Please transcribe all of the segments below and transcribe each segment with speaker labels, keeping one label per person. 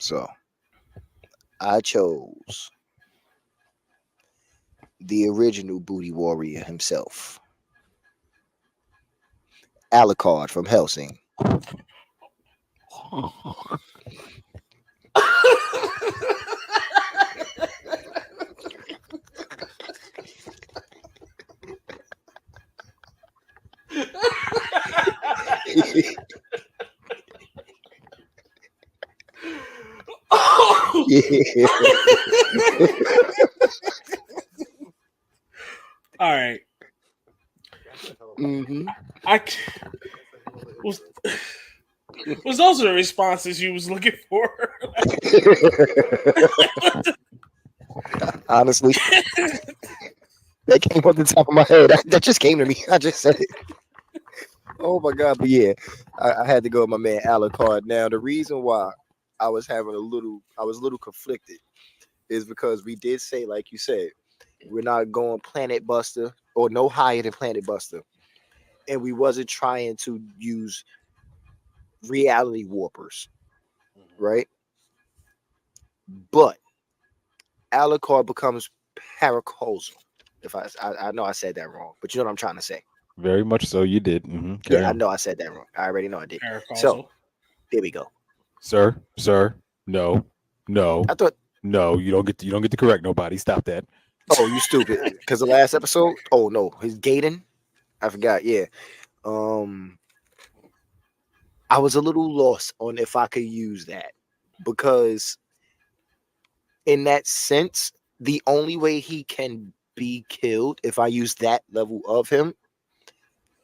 Speaker 1: So I chose the original booty warrior himself, Alucard from Helsing. Yeah.
Speaker 2: All right.
Speaker 1: hmm
Speaker 2: I was was those the responses you was looking for?
Speaker 1: Honestly, that came off the top of my head. That just came to me. I just said it. Oh my god! But yeah, I had to go with my man Alucard. Now the reason why I was a little conflicted is because we did say, like you said, we're not going Planet Buster or no higher than Planet Buster, and we wasn't trying to use reality warpers, right? But Alucard becomes paracausal. If I know I said that wrong, but you know what I'm trying to say.
Speaker 3: Very much so. You did. Carry
Speaker 1: Yeah, I
Speaker 3: on,
Speaker 1: know I said that wrong. I already know I did. So
Speaker 2: Paracausal.
Speaker 1: there we go.
Speaker 3: sir. Sir, no, no,
Speaker 1: I thought,
Speaker 3: no. You don't get to correct nobody. Stop that.
Speaker 1: oh, you stupid. Because the last episode, oh no, his Gaiden. I forgot. Yeah. Um, I was a little lost on if I could use that because in that sense, the only way he can be killed if I use that level of him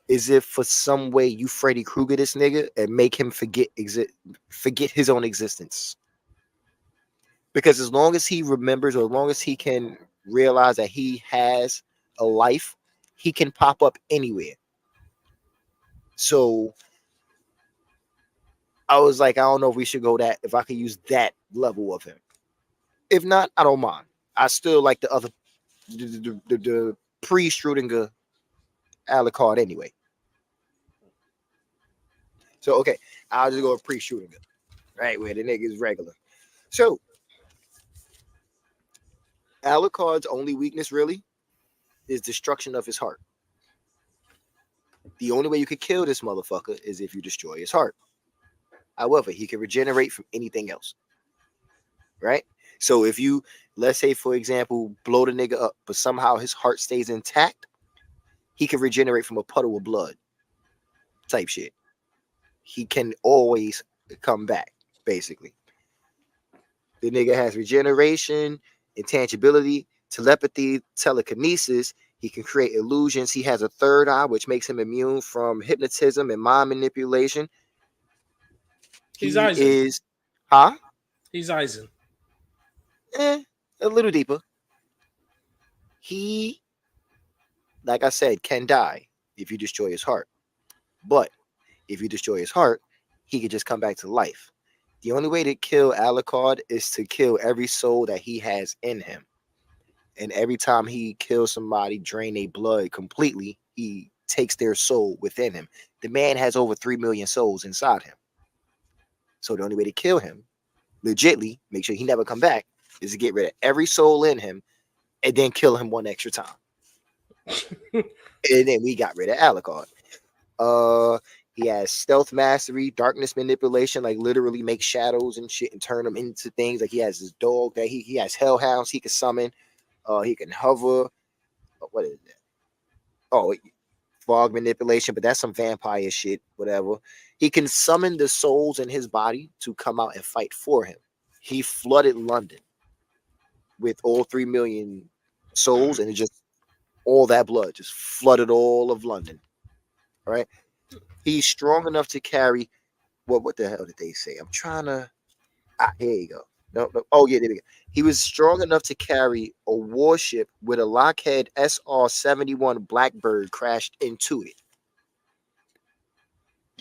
Speaker 1: is if for some way you Freddy Krueger this nigga and make him forget his own existence. Because as long as he remembers, or as long as he can realize that he has a life, he can pop up anywhere. So I was like, I don't know if we should go that if I could use that level of him. If not, I don't mind. I still like the other the pre-Schrodinger Alucard anyway. So okay, I'll just go with pre-Schrodinger, right? Where the nigga is regular. So Alucard's only weakness really is destruction of his heart. The only way you could kill this motherfucker is if you destroy his heart. However, he can regenerate from anything else, right? So if you, let's say for example, blow the nigga up, but somehow his heart stays intact, he can regenerate from a puddle of blood type shit. He can always come back, basically. The nigga has regeneration, intangibility, telepathy, telekinesis. He can create illusions. He has a third eye, which makes him immune from hypnotism and mind manipulation.
Speaker 2: He's
Speaker 1: He
Speaker 2: Eisen.
Speaker 1: is, huh?
Speaker 2: He's Eisen.
Speaker 1: A little deeper. He, like I said, can die if you destroy his heart. But if you destroy his heart, he can just come back to life. The only way to kill Alucard is to kill every soul that he has in him. And every time he kills somebody, drain their blood completely, he takes their soul within him. The man has over 3 million souls inside him. So the only way to kill him, legitly, make sure he never come back, is to get rid of every soul in him and then kill him one extra time. And then we got rid of Alucard. He has stealth mastery, darkness manipulation, like literally make shadows and shit and turn them into things. Like he has his dog that he has hellhounds he can summon. He can hover. What is that? Oh, fog manipulation, but that's some vampire shit, whatever. He can summon the souls in his body to come out and fight for him. He flooded London with all 3 million souls, and it just all that blood just flooded all of London. All right. He's strong enough to carry what the hell did they say? I'm trying to here you go. No. Oh yeah, there we go. He was strong enough to carry a warship with a Lockheed SR-71 Blackbird crashed into it.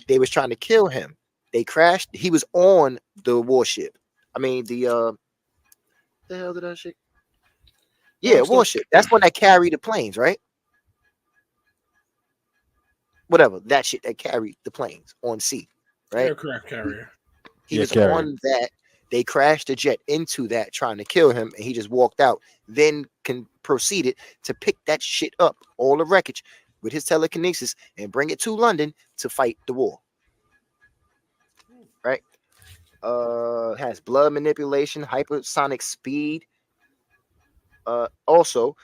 Speaker 1: They was trying to kill him. They crashed. He was on the warship. I mean the hell did that shit? Yeah, warship. That's one that carried the planes, right? Whatever. That shit that carried the planes on sea, right?
Speaker 2: Aircraft carrier.
Speaker 1: He was
Speaker 3: carrier.
Speaker 1: on that They crashed the jet into that, trying to kill him, and he just walked out. Then proceeded to pick that shit up, all the wreckage, with his telekinesis, and bring it to London to fight the war. Right? Has blood manipulation, hypersonic speed. Also,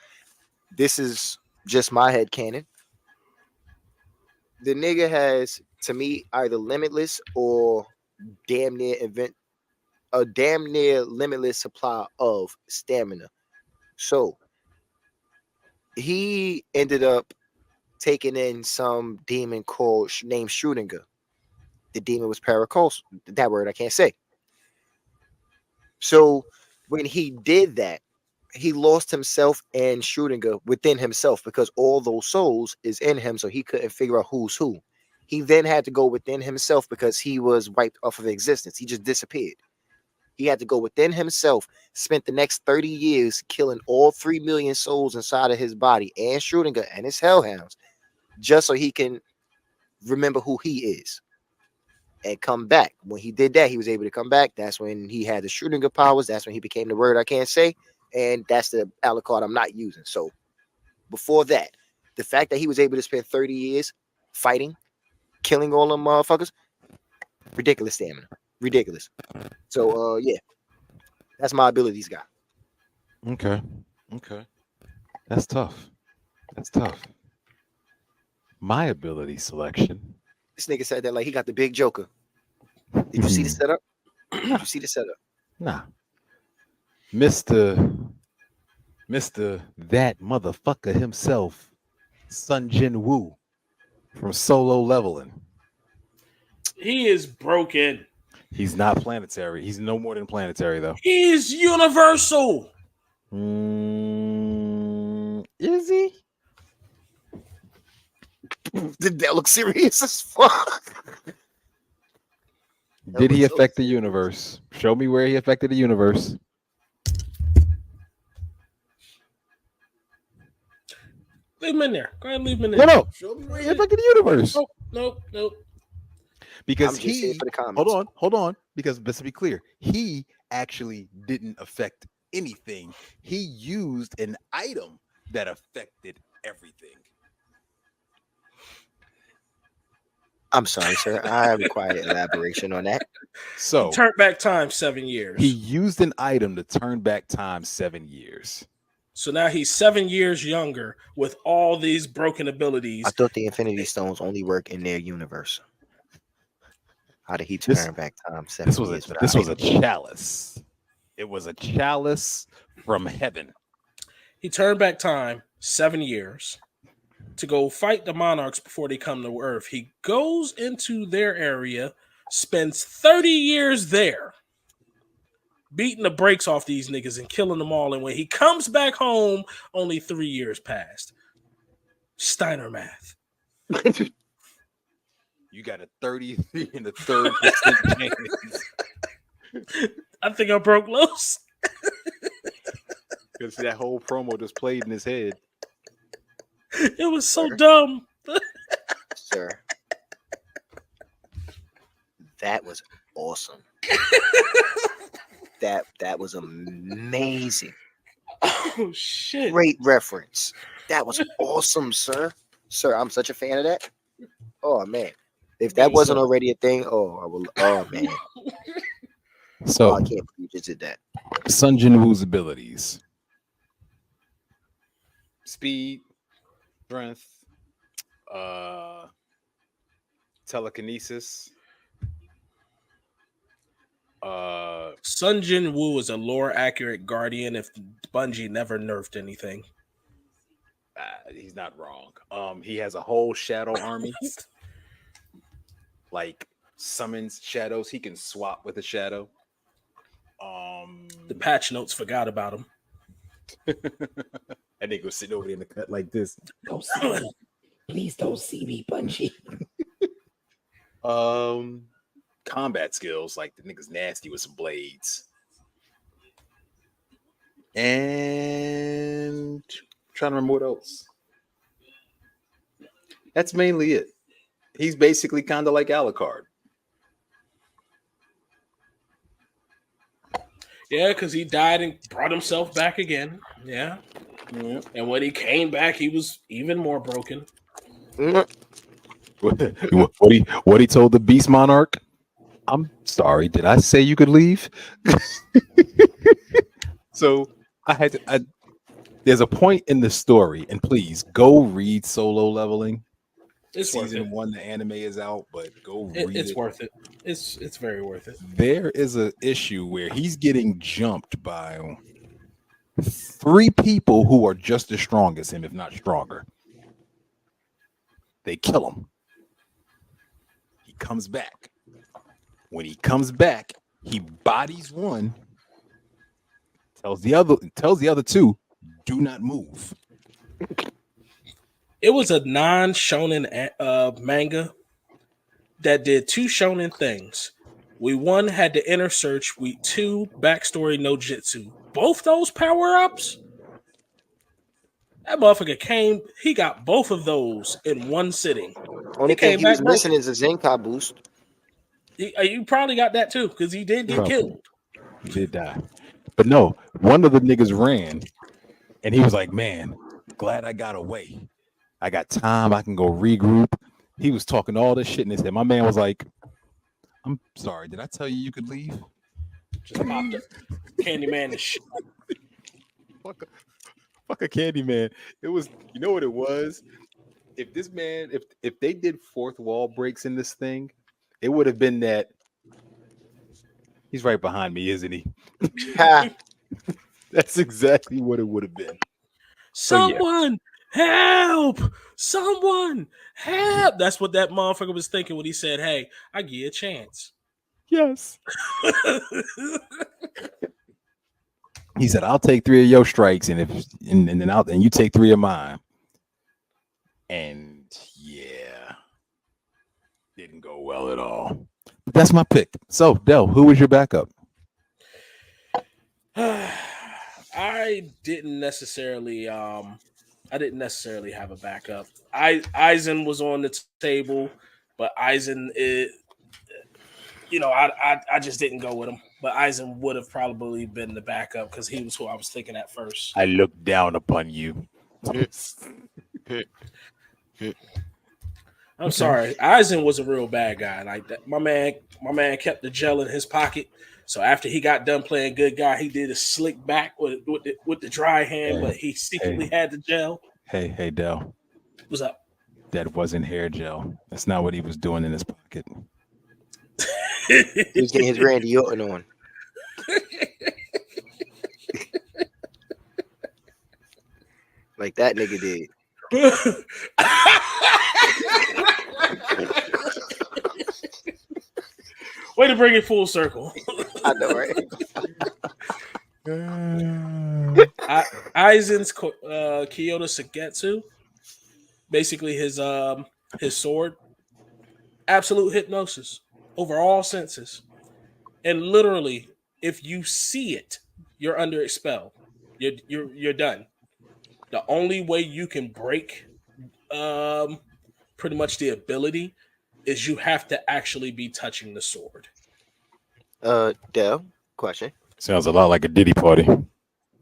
Speaker 1: this is just my head canon. The nigga has, to me, either limitless or damn near a damn near limitless supply of stamina. So he ended up taking in some demon called named Schrödinger. The demon was Paracos. That word I can't say. So when he did that, he lost himself and Schrödinger within himself because all those souls is in him, so he couldn't figure out who's who. He then had to go within himself because he was wiped off of existence. He just disappeared. He had to go within himself, spent the next 30 years killing all 3 million souls inside of his body and Schrödinger and his hellhounds, just so he can remember who he is and come back. When he did that, he was able to come back. That's when he had the Schrödinger powers. That's when he became the word I can't say. And that's the Alucard I'm not using. So before that, the fact that he was able to spend 30 years fighting, killing all them motherfuckers, ridiculous stamina. Ridiculous. So yeah, that's my abilities guy.
Speaker 3: Okay. That's tough. My ability selection.
Speaker 1: This nigga said that like he got the big joker. Did you see the setup? Did you see the setup?
Speaker 3: Nah. Mr. That motherfucker himself, Sun Jin Woo from Solo Leveling.
Speaker 2: He is broken.
Speaker 3: He's not planetary. He's no more than planetary, though.
Speaker 2: He is universal.
Speaker 3: Is he?
Speaker 1: Did that look serious as fuck?
Speaker 3: Did he affect the universe? Show me where he affected the universe.
Speaker 2: Leave him in there. Go ahead and leave him in there.
Speaker 3: No. Show me where he affected the universe.
Speaker 2: Nope.
Speaker 3: Because
Speaker 1: I'm just here for the comments.
Speaker 3: hold on. Because let's be clear, he actually didn't affect anything. He used an item that affected everything.
Speaker 1: I'm sorry, sir. I require elaboration on that.
Speaker 3: So
Speaker 2: Turn back time 7 years.
Speaker 3: he used an item to turn back time 7 years.
Speaker 2: So now he's 7 years younger with all these broken abilities.
Speaker 1: I thought the Infinity Stones only work in their universe. How did he turn back time 7 years?
Speaker 3: This was a chalice. It was a chalice from heaven.
Speaker 2: He turned back time 7 years to go fight the monarchs before they come to Earth. He goes into their area, spends 30 years there, beating the brakes off these niggas and killing them all. And when he comes back home, only 3 years passed. Steiner math.
Speaker 3: You got a 33 and a third percent chance.
Speaker 2: I think I broke loose.
Speaker 3: Because that whole promo just played in his head.
Speaker 2: It was so dumb.
Speaker 1: Sir, that was awesome. that was amazing.
Speaker 2: Oh shit!
Speaker 1: Great reference. That was awesome, sir. Sir, I'm such a fan of that. Oh man, if that wasn't already a thing, I will. Oh man.
Speaker 3: So
Speaker 1: I can't believe you just did that.
Speaker 3: Sun Jin Woo's abilities: speed, strength, telekinesis.
Speaker 2: Sun Jin Woo is a lore accurate guardian if Bungie never nerfed anything.
Speaker 3: He's not wrong. He has a whole shadow army. Like summons shadows. He can swap with a shadow.
Speaker 2: The patch notes forgot about him.
Speaker 3: And they go sit over there in the cut like this.
Speaker 4: Don't see me. Please don't see me, Bungie.
Speaker 3: Combat skills, like the nigga's nasty with some blades. And trying to remember what else. That's mainly it. He's basically kind of like Alucard.
Speaker 2: Yeah, because he died and brought himself back again. Yeah.
Speaker 3: Yeah.
Speaker 2: And when he came back, he was even more broken.
Speaker 1: Mm,
Speaker 3: What he told the Beast Monarch? I'm sorry. Did I say you could leave? So there's a point in the story, and please go read Solo Leveling.
Speaker 2: It's worth it.
Speaker 3: Season 1, the anime is out, but go read
Speaker 2: It's
Speaker 3: it.
Speaker 2: worth it. It's very worth it.
Speaker 3: There is a issue where he's getting jumped by 3 people who are just as strong as him, if not stronger. They kill him. He comes back. When he comes back, he bodies one, tells the other 2, do not move.
Speaker 2: It was a non-shonen manga that did 2 shonen things. We 1 had the inner search. We 2 backstory no jitsu. Both those power ups. That motherfucker came. He got both of those in one sitting.
Speaker 1: only
Speaker 2: He
Speaker 1: thing
Speaker 2: came
Speaker 1: he was
Speaker 2: back
Speaker 1: missing
Speaker 2: broken.
Speaker 1: is a Zenkai boost.
Speaker 2: You probably got that too because he did get
Speaker 3: Probably.
Speaker 2: killed.
Speaker 3: He did die. But no, one of the niggas ran and he was like, man, glad I got away. I got time. I can go regroup. He was talking all this shit in his head. My man was like, I'm sorry. Did I tell you could leave?
Speaker 2: Just popped up. Candyman is shit.
Speaker 3: Fuck a Candyman. It was, you know what it was? If this man, if they did fourth wall breaks in this thing, it would have been that he's right behind me, isn't he?
Speaker 1: Ha.
Speaker 3: That's exactly what it would have been.
Speaker 2: Someone help! Someone help! That's what that motherfucker was thinking when he said, "Hey, I give you a chance."
Speaker 3: Yes. He said, "I'll take 3 of your strikes, and then you take 3 of mine." And yeah, didn't go well at all. But that's my pick. So, Del, who was your backup?
Speaker 2: I didn't necessarily have a backup. Eisen was on the table, but Eisen I just didn't go with him. But Eisen would have probably been the backup because he was who I was thinking at first.
Speaker 3: I looked down upon you.
Speaker 2: I'm sorry. Eisen was a real bad guy. Like that. My man kept the gel in his pocket. So after he got done playing good guy, he did a slick back with the dry hand, but he secretly had the gel.
Speaker 3: Hey, Del.
Speaker 2: What's up?
Speaker 3: That wasn't hair gel. That's not what he was doing in his pocket.
Speaker 1: He was getting his Randy Orton on. Like that nigga did.
Speaker 2: Way to bring it full circle.
Speaker 1: I know, right?
Speaker 2: Aizen's Kyoto Sugetsu, basically his sword, absolute hypnosis over all senses, and literally, if you see it, you're under its spell. You're done. The only way you can break, pretty much the ability, is you have to actually be touching the sword.
Speaker 1: Del, question.
Speaker 3: Sounds a lot like a Diddy party.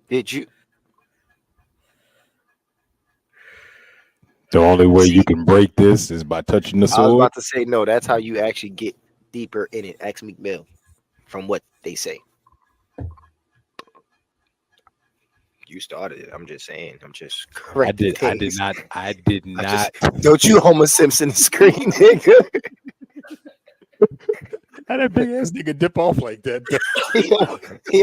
Speaker 1: Did you?
Speaker 3: The only way you can break this is by touching the
Speaker 1: I was
Speaker 3: sword.
Speaker 1: about to say no. That's how you actually get deeper in it. Ask Meek Mill, from what they say. You started it. I'm just saying. I'm just correcting
Speaker 3: I did
Speaker 1: things.
Speaker 3: not. I did not.
Speaker 1: Don't you Homer Simpson the screen, nigga?
Speaker 3: How that big ass nigga dip off like that?
Speaker 1: he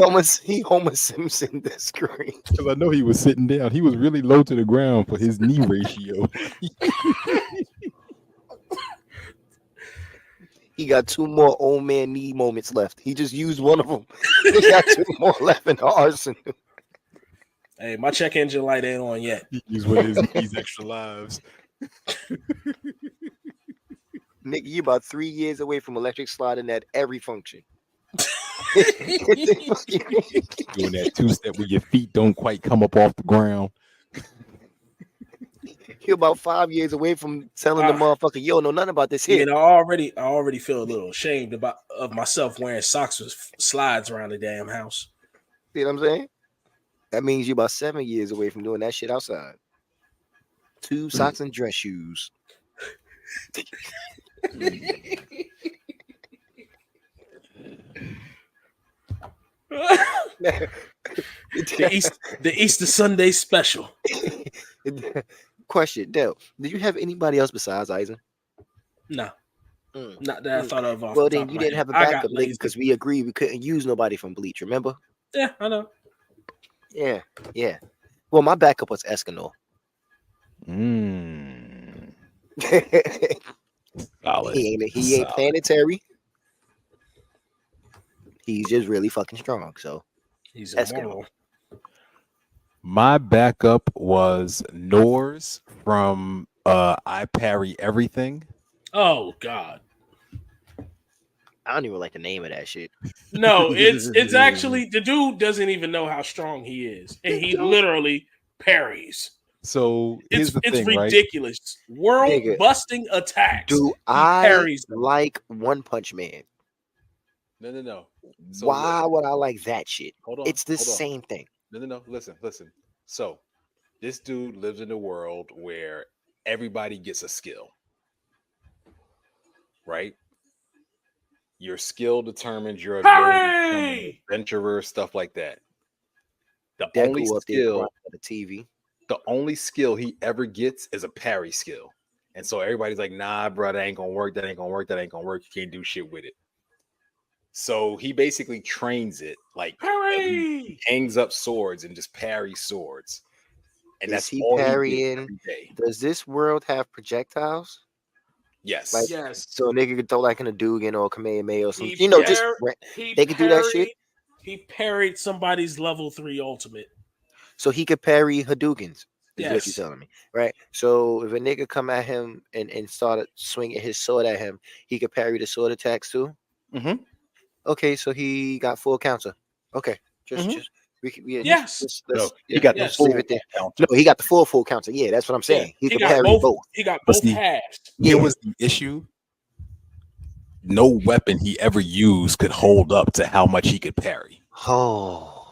Speaker 1: Homer Simpson the screen.
Speaker 3: Because I know he was sitting down. He was really low to the ground for his knee ratio.
Speaker 1: He got 2 more old man knee moments left. He just used one of them. He got 2 more left in the arsenal.
Speaker 2: Hey, my check engine light ain't on yet.
Speaker 3: He's with his extra lives.
Speaker 1: Nigga, you about 3 years away from electric sliding at every function.
Speaker 3: Doing that 2-step where your feet don't quite come up off the ground.
Speaker 1: You're about 5 years away from telling the motherfucker, yo, know nothing about this here.
Speaker 2: You know, I already feel a little ashamed of myself wearing socks with slides around the damn house.
Speaker 1: You know what I'm saying? That means you're about 7 years away from doing that shit outside. 2 socks and dress shoes.
Speaker 2: The Easter Sunday special.
Speaker 1: Question, Dale, do you have anybody else besides Eisen?
Speaker 2: No,
Speaker 1: Mm.
Speaker 2: not that I thought of off
Speaker 1: Well,
Speaker 2: the
Speaker 1: then
Speaker 2: top
Speaker 1: you
Speaker 2: of my
Speaker 1: didn't
Speaker 2: head.
Speaker 1: have a
Speaker 2: I
Speaker 1: backup,
Speaker 2: got
Speaker 1: nigga,
Speaker 2: lazy.
Speaker 1: because we agreed we couldn't use nobody from Bleach, remember?
Speaker 2: Yeah, I know.
Speaker 1: Yeah. Well, my backup was Escanor.
Speaker 3: Solid.
Speaker 1: he ain't
Speaker 3: Solid.
Speaker 1: planetary. He's just really fucking strong. So
Speaker 2: He's
Speaker 1: Escanor.
Speaker 2: immortal.
Speaker 3: My backup was Norse from I Parry Everything.
Speaker 2: Oh God.
Speaker 1: I don't even like the name of that shit.
Speaker 2: No, it's actually the dude doesn't even know how strong he is, and he literally parries.
Speaker 3: So here's the
Speaker 2: It's
Speaker 3: thing, right?
Speaker 2: ridiculous. World
Speaker 1: Nigga,
Speaker 2: busting attacks.
Speaker 1: Do
Speaker 2: He
Speaker 1: I
Speaker 2: parries them.
Speaker 1: like One Punch Man?
Speaker 3: No. So
Speaker 1: Why would I like that shit?
Speaker 3: hold on.
Speaker 1: It's the
Speaker 3: hold on.
Speaker 1: same thing.
Speaker 3: No. Listen. So this dude lives in a world where everybody gets a skill, right? Your skill determines your ability to become an
Speaker 2: Hooray!
Speaker 3: adventurer, stuff like that. The only
Speaker 1: Deku up there
Speaker 3: skill,
Speaker 1: crying at the TV.
Speaker 3: the only skill he ever gets is a parry skill. And so everybody's like, nah, bro, that ain't gonna work. That ain't gonna work. That ain't gonna work. You can't do shit with it. So he basically trains it like he
Speaker 2: Hooray!
Speaker 3: hangs up swords and just parries swords. And
Speaker 1: Is
Speaker 3: that's
Speaker 1: he
Speaker 3: all he
Speaker 1: parrying?
Speaker 3: did every day.
Speaker 1: Does this world have projectiles?
Speaker 3: Yes.
Speaker 1: Like,
Speaker 2: Yes.
Speaker 1: so a nigga could throw like an Hadouken or a Kamehameha or something.
Speaker 2: He
Speaker 1: They could do that shit.
Speaker 2: He parried somebody's level 3 ultimate.
Speaker 1: So he could parry Hadoukens. Is what
Speaker 2: Yes.
Speaker 1: you're telling me, right? So if a nigga come at him and started swinging his sword at him, he could parry the sword attacks too.
Speaker 3: Mhm.
Speaker 1: Okay, so he got full counter. Okay, just
Speaker 2: Yes.
Speaker 3: No, he got the
Speaker 2: Yes.
Speaker 3: full
Speaker 1: leave it there.
Speaker 3: counter.
Speaker 1: No, he got the full counter. Yeah, that's what I'm saying. He could parry both.
Speaker 2: He got
Speaker 3: But
Speaker 2: both
Speaker 3: see,
Speaker 2: halves.
Speaker 3: Here
Speaker 1: Yeah.
Speaker 3: was the issue. No weapon he ever used could hold up to how much he could parry.
Speaker 1: Oh,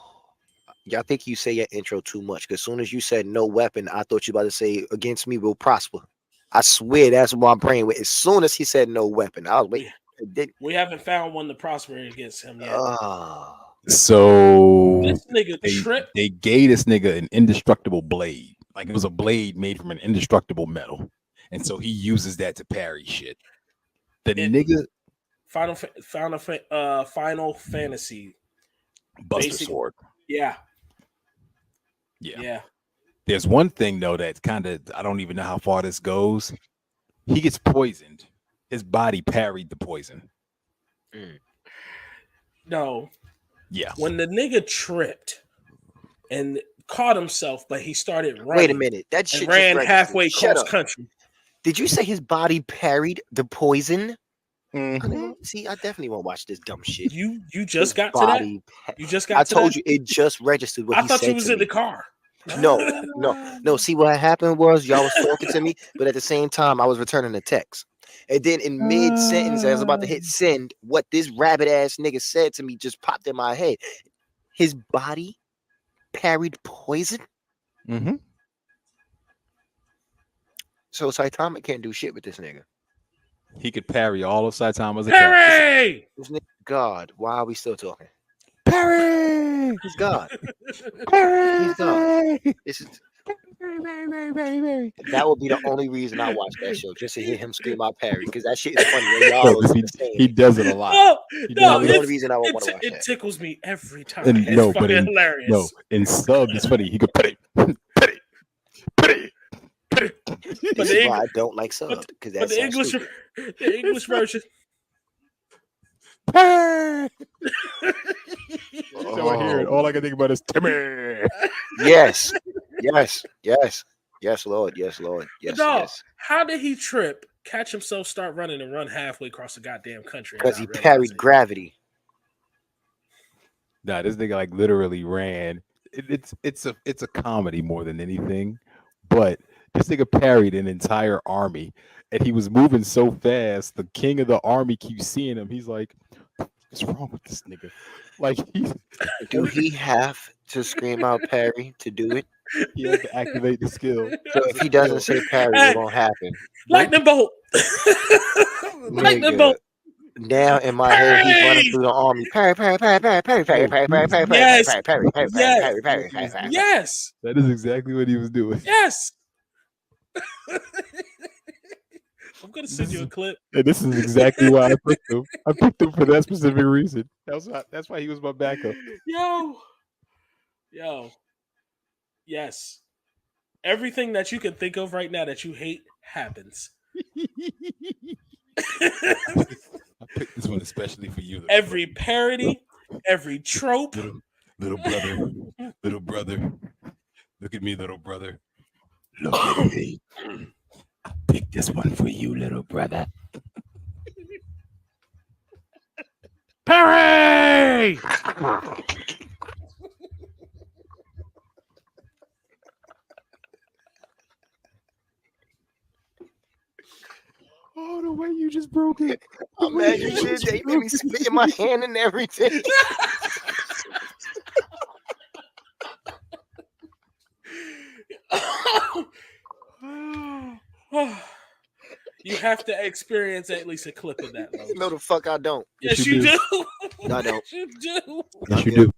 Speaker 1: y'all think you say your intro too much? Because as soon as you said no weapon, I thought you about to say against me will prosper. I swear that's what my brain went. As soon as he said no weapon, I was waiting.
Speaker 2: We haven't found one to prosper against him yet.
Speaker 3: So
Speaker 2: This nigga tripped.
Speaker 3: they gave this nigga an indestructible blade. Like it was a blade made from an indestructible metal. And so he uses that to parry shit. The nigga
Speaker 2: Final Fantasy
Speaker 3: Buster
Speaker 2: basic-
Speaker 3: Sword.
Speaker 2: Yeah.
Speaker 3: There's one thing though that kind of I don't even know how far this goes. He gets poisoned. His body parried the poison.
Speaker 2: No.
Speaker 3: Yeah.
Speaker 2: When the nigga tripped and caught himself, but he started running.
Speaker 1: Wait a minute. That shit
Speaker 2: and ran
Speaker 1: just
Speaker 2: halfway
Speaker 1: Shut
Speaker 2: cross
Speaker 1: up.
Speaker 2: country.
Speaker 1: Did you say his body parried the poison?
Speaker 3: Mhm.
Speaker 1: See, I definitely won't watch this dumb shit.
Speaker 2: You just
Speaker 1: His
Speaker 2: got to that?
Speaker 1: body
Speaker 2: You just got
Speaker 1: I
Speaker 2: to
Speaker 1: told
Speaker 2: that?
Speaker 1: you it just registered what
Speaker 2: I
Speaker 1: he
Speaker 2: thought
Speaker 1: said
Speaker 2: you was
Speaker 1: to
Speaker 2: in
Speaker 1: me.
Speaker 2: the car.
Speaker 1: No. See what happened was y'all was talking to me, but at the same time I was returning a text. And then in mid sentence, as I was about to hit send, what this rabbit ass nigga said to me just popped in my head. His body parried poison.
Speaker 3: Mm-hmm.
Speaker 1: So Saitama can't do shit with this nigga.
Speaker 3: He could parry all of Saitama's attacks.
Speaker 2: Parry!
Speaker 1: This nigga God. Why are we still talking?
Speaker 3: Parry!
Speaker 1: He's God.
Speaker 3: Parry!
Speaker 1: He's God. This is that would be the only reason I watch that show, just to hear him scream out parry, because that shit is funny. When y'all was saying
Speaker 3: He does it a lot.
Speaker 2: No,
Speaker 1: that was the only reason I would want to watch
Speaker 2: it
Speaker 1: that.
Speaker 2: tickles me every time.
Speaker 3: And
Speaker 2: It's
Speaker 3: no, but
Speaker 2: fucking hilarious.
Speaker 3: No, in sub, it's funny. He could parry.
Speaker 1: This is why I don't like sub, because
Speaker 2: But
Speaker 1: that's
Speaker 2: the English version.
Speaker 3: Parry! So I hear it. All I can think about is Timmy.
Speaker 1: Yes, Lord, yes.
Speaker 2: How did he trip, catch himself, start running, and run halfway across the goddamn country?
Speaker 1: Because he parried gravity.
Speaker 3: Nah, this nigga like literally ran. It's a comedy more than anything, but this nigga parried an entire army, and he was moving so fast. The king of the army keeps seeing him. He's like, What's wrong with this nigga? Like
Speaker 1: Do he have to scream out Perry to do it?
Speaker 3: he has to activate the skill.
Speaker 1: So if he doesn't say Perry,
Speaker 2: Hey,
Speaker 1: it won't happen.
Speaker 2: lightning bolt. Lightning
Speaker 1: Nigga,
Speaker 2: bolt.
Speaker 1: now in my head, he's running
Speaker 2: Perry.
Speaker 1: through the army. Perry, Perry, Perry, Perry, Perry, Perry, Perry, Perry, Perry, Perry,
Speaker 2: Yes.
Speaker 1: Perry, Perry, Perry,
Speaker 2: Yes.
Speaker 1: Perry, Perry, Perry, Perry.
Speaker 2: Yes.
Speaker 3: That is exactly what he was doing.
Speaker 2: Yes. I'm gonna send you a clip.
Speaker 3: And this is exactly why I picked him. I picked him for that specific reason. That's why he was my backup.
Speaker 2: Yo. Yes. Everything that you can think of right now that you hate happens.
Speaker 3: I picked this one especially for you.
Speaker 2: Every parody, every trope.
Speaker 3: Little brother. Look at me, little brother. Look at me. I picked this one for you, little brother.
Speaker 2: Perry!
Speaker 3: Oh, the way you just broke it.
Speaker 1: I'm mad you did that. You made me spit in my hand and everything.
Speaker 2: You have to experience at least a clip of that. Lois.
Speaker 1: No, the fuck I don't.
Speaker 2: Yes, you do.
Speaker 1: No, I don't.
Speaker 2: Yes, you do.
Speaker 3: Yes, you do.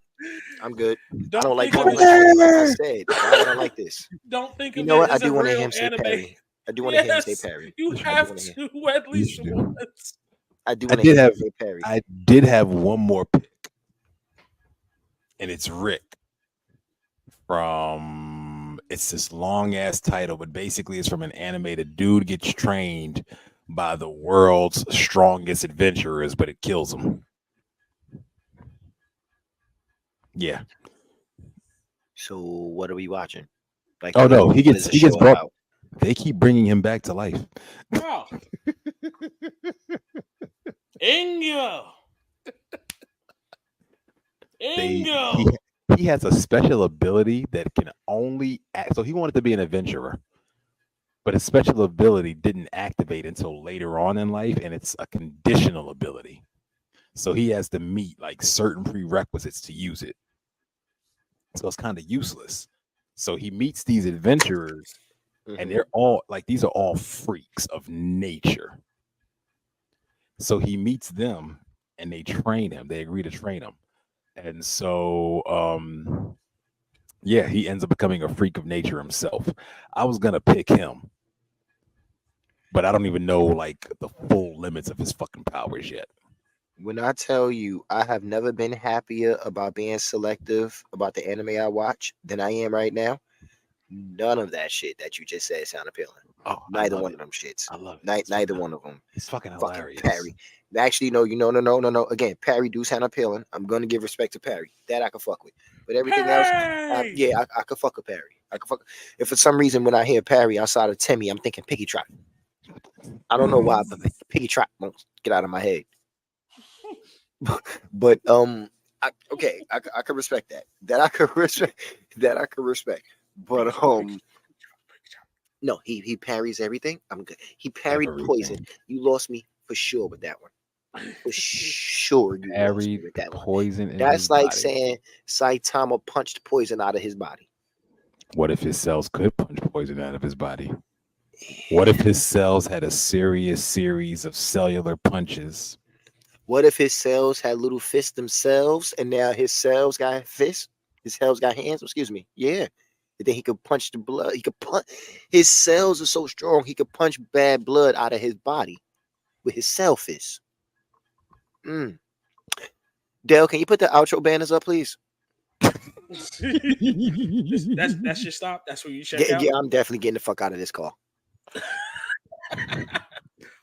Speaker 1: I'm good.
Speaker 2: Don't
Speaker 1: I don't like
Speaker 2: think
Speaker 1: doing
Speaker 2: of
Speaker 1: that.
Speaker 2: it.
Speaker 1: Like I said, why would I like this?
Speaker 2: Don't think
Speaker 1: You
Speaker 2: of
Speaker 1: know
Speaker 2: it
Speaker 1: what? I
Speaker 2: as
Speaker 1: do
Speaker 2: a
Speaker 1: want to hear
Speaker 2: real
Speaker 1: him say
Speaker 2: anime.
Speaker 1: Perry. I do want to hear him say Perry.
Speaker 2: You
Speaker 3: Yes,
Speaker 2: have
Speaker 1: wanna
Speaker 2: to at least
Speaker 3: you do.
Speaker 2: once.
Speaker 1: I do
Speaker 3: I
Speaker 1: want to
Speaker 3: did
Speaker 1: hear him
Speaker 3: have
Speaker 1: say Perry.
Speaker 3: I did have one more pick, and it's Rick from. It's this long ass title, but basically it's from an anime. The dude gets trained by the world's strongest adventurers, but it kills him. Yeah.
Speaker 1: So what are we watching? Like,
Speaker 3: Oh no,
Speaker 1: what
Speaker 3: he
Speaker 1: is
Speaker 3: gets
Speaker 1: the
Speaker 3: he gets
Speaker 1: show
Speaker 3: brought.
Speaker 1: about?
Speaker 3: They keep bringing him back to life.
Speaker 2: Wow. Ingo.
Speaker 3: They
Speaker 2: Ingo.
Speaker 3: he has a special ability that can only act. So he wanted to be an adventurer, but his special ability didn't activate until later on in life, and it's a conditional ability. So he has to meet like certain prerequisites to use it. So it's kind of useless. So he meets these adventurers, and they're all like these are all freaks of nature. So he meets them, and they train him. They agree to train him, and so yeah, he ends up becoming a freak of nature himself. I was gonna pick him, but I don't even know like the full limits of his fucking powers yet.
Speaker 1: When I tell you, I have never been happier about being selective about the anime I watch than I am right now. None of that shit that you just said sound appealing.
Speaker 3: Oh,
Speaker 1: Neither one of them shits.
Speaker 3: I love it. It's
Speaker 1: Neither
Speaker 3: fucking-
Speaker 1: one of them.
Speaker 3: It's fucking
Speaker 1: Fucking
Speaker 3: hilarious.
Speaker 1: Perry. Actually, no. No. Again, Perry do sound appealing. I'm gonna give respect to Perry. That I can fuck with. But everything else,
Speaker 2: Perry!
Speaker 1: yeah, I could fuck with Perry. I could fuck. If for some reason when I hear Perry outside of Timmy, I'm thinking Piggy Trot. I don't know why, but Piggy Trot won't get out of my head. But I could respect that. That I could respect. That I could respect. But no, he parries everything. I'm good. He parried poison.
Speaker 3: Everything.
Speaker 1: You lost me for sure with that one. For sure, you lost me
Speaker 3: Parried
Speaker 1: with that one.
Speaker 3: poison in
Speaker 1: That's
Speaker 3: his
Speaker 1: like
Speaker 3: body.
Speaker 1: saying Saitama punched poison out of his body.
Speaker 3: What if his cells could punch poison out of his body? What if his cells had a serious series of cellular punches?
Speaker 1: What if his cells had little fists themselves, and now his cells got fists? His cells got hands. Excuse me. Yeah. And then he could punch the blood. He could punch. His cells are so strong he could punch bad blood out of his body with his cell fists. Dale, can you put the outro banners up, please?
Speaker 2: That's your stop. That's where you check out.
Speaker 1: Yeah, I'm definitely getting the fuck out of this call.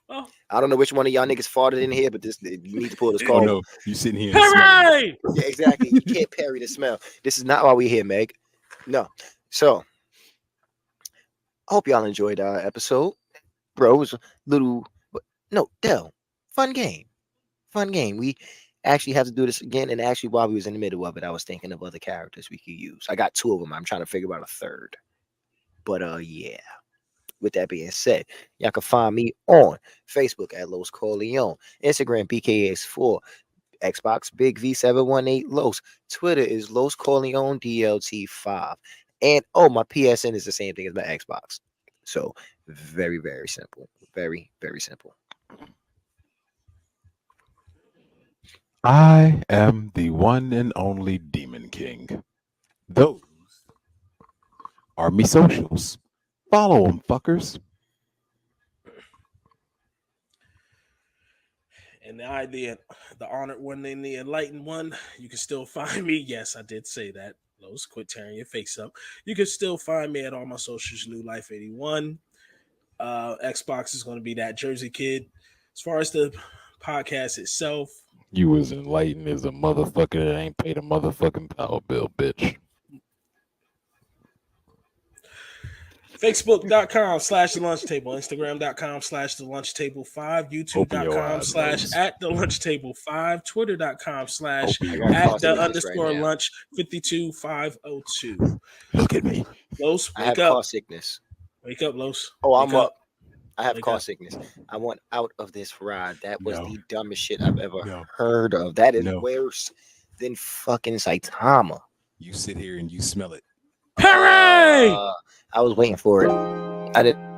Speaker 2: Well,
Speaker 1: I don't know which one of y'all niggas farted in here, but you need to pull this
Speaker 3: Oh
Speaker 1: call.
Speaker 3: no, you sitting here. And smelling.
Speaker 2: Perry!
Speaker 1: Yeah, exactly. You can't parry the smell. This is not why we're here, Meg. No. So, I hope y'all enjoyed our episode. Bro, it was a little, no, Dell, fun game. Fun game. We actually have to do this again. And actually, while we was in the middle of it, I was thinking of other characters we could use. I got 2 of them. I'm trying to figure out a third. But, yeah. With that being said, y'all can find me on Facebook at Los Corleone, Instagram BKS4, Xbox Big V718 Los. Twitter is Los Corleone DLT5. And oh, my PSN is the same thing as my Xbox. So very, very simple. Very, very simple.
Speaker 3: I am the one and only Demon King. Those are me socials. Follow them, fuckers.
Speaker 2: And the honored one and the enlightened one, you can still find me. Yes, I did say that. Los, quit tearing your face up. You can still find me at all my socials, New Life 81. Xbox is going to be that Jersey Kid. As far as the podcast itself,
Speaker 3: You was enlightened as a motherfucker that ain't paid a motherfucking power bill, bitch.
Speaker 2: Facebook.com/the lunch table, Instagram.com/the lunch table 5, YouTube.com/at the lunch table 5, Twitter.com/at the lunch 52502.
Speaker 3: Look at me.
Speaker 2: Los,
Speaker 1: I have
Speaker 2: wake up.
Speaker 1: car sickness.
Speaker 2: Wake up, Los.
Speaker 1: Oh, I'm
Speaker 2: Wake
Speaker 1: up. I have
Speaker 2: Wake
Speaker 1: car
Speaker 2: up.
Speaker 1: sickness. I want out of this ride. That was
Speaker 3: No.
Speaker 1: the dumbest shit I've ever
Speaker 3: No.
Speaker 1: heard of. That is
Speaker 3: No.
Speaker 1: worse than fucking Saitama.
Speaker 3: You sit here and you smell it.
Speaker 2: Perry!
Speaker 1: I was waiting for it. I didn't.